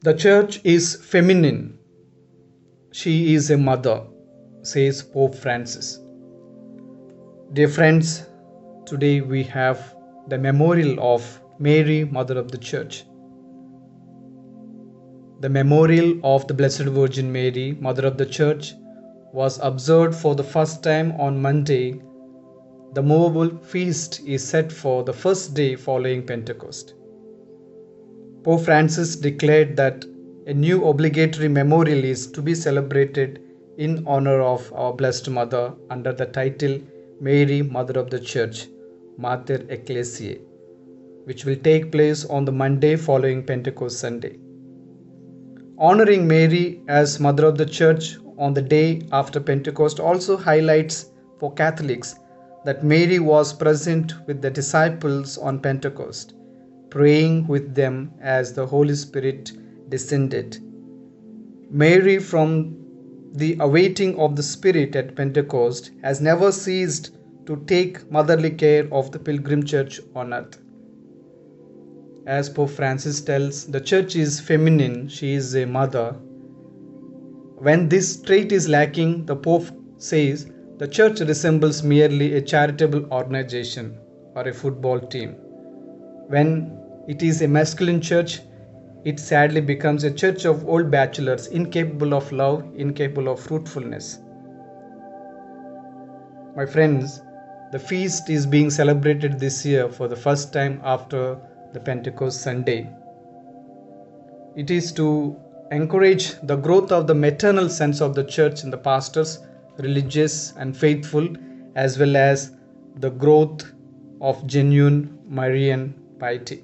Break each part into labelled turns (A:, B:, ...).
A: The church is feminine. She is a mother, says Pope Francis. Dear friends, today we have the memorial of Mary, Mother of the Church. The memorial of the Blessed Virgin Mary, Mother of the Church, was observed for the first time on Monday. The movable feast is set for the first day following Pentecost. Pope Francis declared that a new obligatory memorial is to be celebrated in honor of our Blessed Mother under the title Mary, Mother of the Church, Mater Ecclesiae, which will take place on the Monday following Pentecost Sunday. Honoring Mary as Mother of the Church on the day after Pentecost also highlights for Catholics that Mary was present with the disciples on Pentecost, praying with them as the Holy Spirit descended. Mary, from the awaiting of the Spirit at Pentecost, has never ceased to take motherly care of the pilgrim church on earth. As Pope Francis tells, the church is feminine, she is a mother. When this trait is lacking, the Pope says the church resembles merely a charitable organization or a football team. When it is a masculine church, it sadly becomes a church of old bachelors, incapable of love, incapable of fruitfulness. My friends, the feast is being celebrated this year for the first time after the Pentecost Sunday. It is to encourage the growth of the maternal sense of the church in the pastors, religious and faithful, as well as the growth of genuine Marian piety.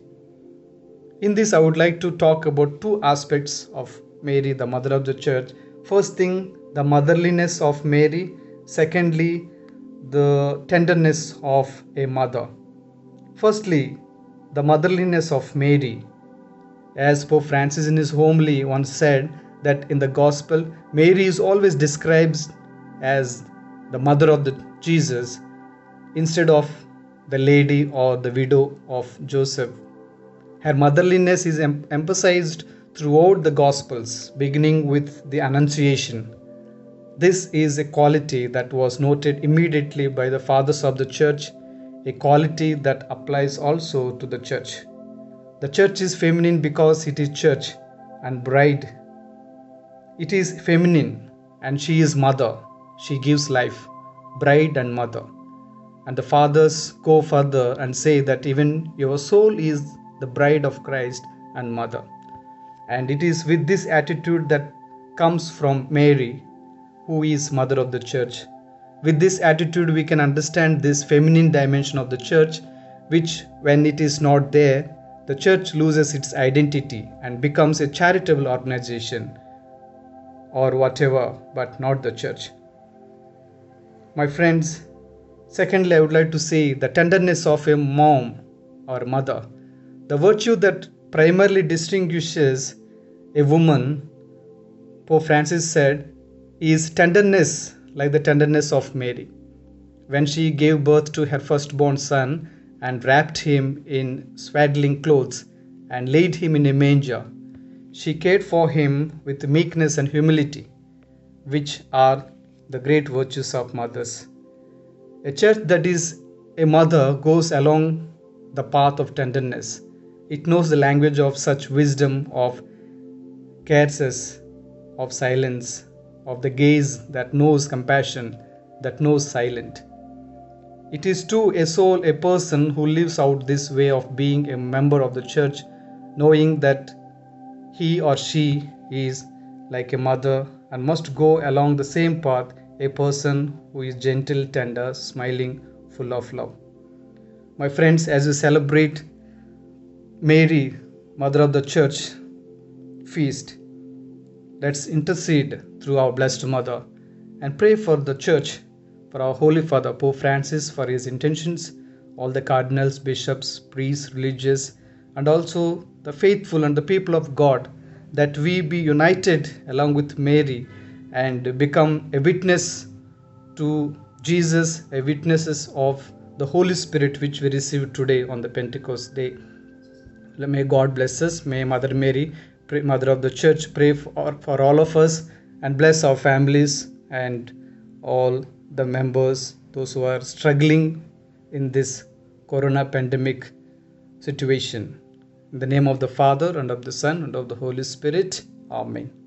A: In this, I would like to talk about two aspects of Mary, the Mother of the Church. First thing, the motherliness of Mary. Secondly, the tenderness of a mother. Firstly, the motherliness of Mary. As Pope Francis in his homily once said that in the Gospel, Mary is always described as the mother of the Jesus instead of the lady or the widow of Joseph. Her motherliness is emphasized throughout the Gospels, beginning with the Annunciation. This is a quality that was noted immediately by the fathers of the Church, a quality that applies also to the Church. The Church is feminine because it is Church and bride. It is feminine and she is mother. She gives life, bride and mother. And the fathers go further and say that even your soul is the bride of Christ and mother. And it is with this attitude that comes from Mary, who is mother of the church. With this attitude, we can understand this feminine dimension of the church, which, when it is not there, the church loses its identity and becomes a charitable organization or whatever, but not the church. My friends, secondly, I would like to say the tenderness of a mom or mother. The virtue that primarily distinguishes a woman, Pope Francis said, is tenderness, like the tenderness of Mary. When she gave birth to her firstborn son and wrapped him in swaddling clothes and laid him in a manger, she cared for him with meekness and humility, which are the great virtues of mothers. A church that is a mother goes along the path of tenderness. It knows the language of such wisdom, of caresses, of silence, of the gaze that knows compassion, that knows silence. It is to a soul, a person who lives out this way of being a member of the church, knowing that he or she is like a mother and must go along the same path, a person who is gentle, tender, smiling, full of love. My friends, as we celebrate Mary, Mother of the Church feast, let's intercede through our Blessed Mother and pray for the Church, for our Holy Father Pope Francis, for his intentions, all the cardinals, bishops, priests, religious, and also the faithful and the people of God, that we be united along with Mary and become a witness to Jesus, a witnesses of the Holy Spirit which we received today on the Pentecost day. May God bless us. May Mother Mary Mother of the Church, pray for all of us and bless our families and all the members, those who are struggling in this corona pandemic situation. In the name of the Father, and of the Son, and of the Holy Spirit. Amen.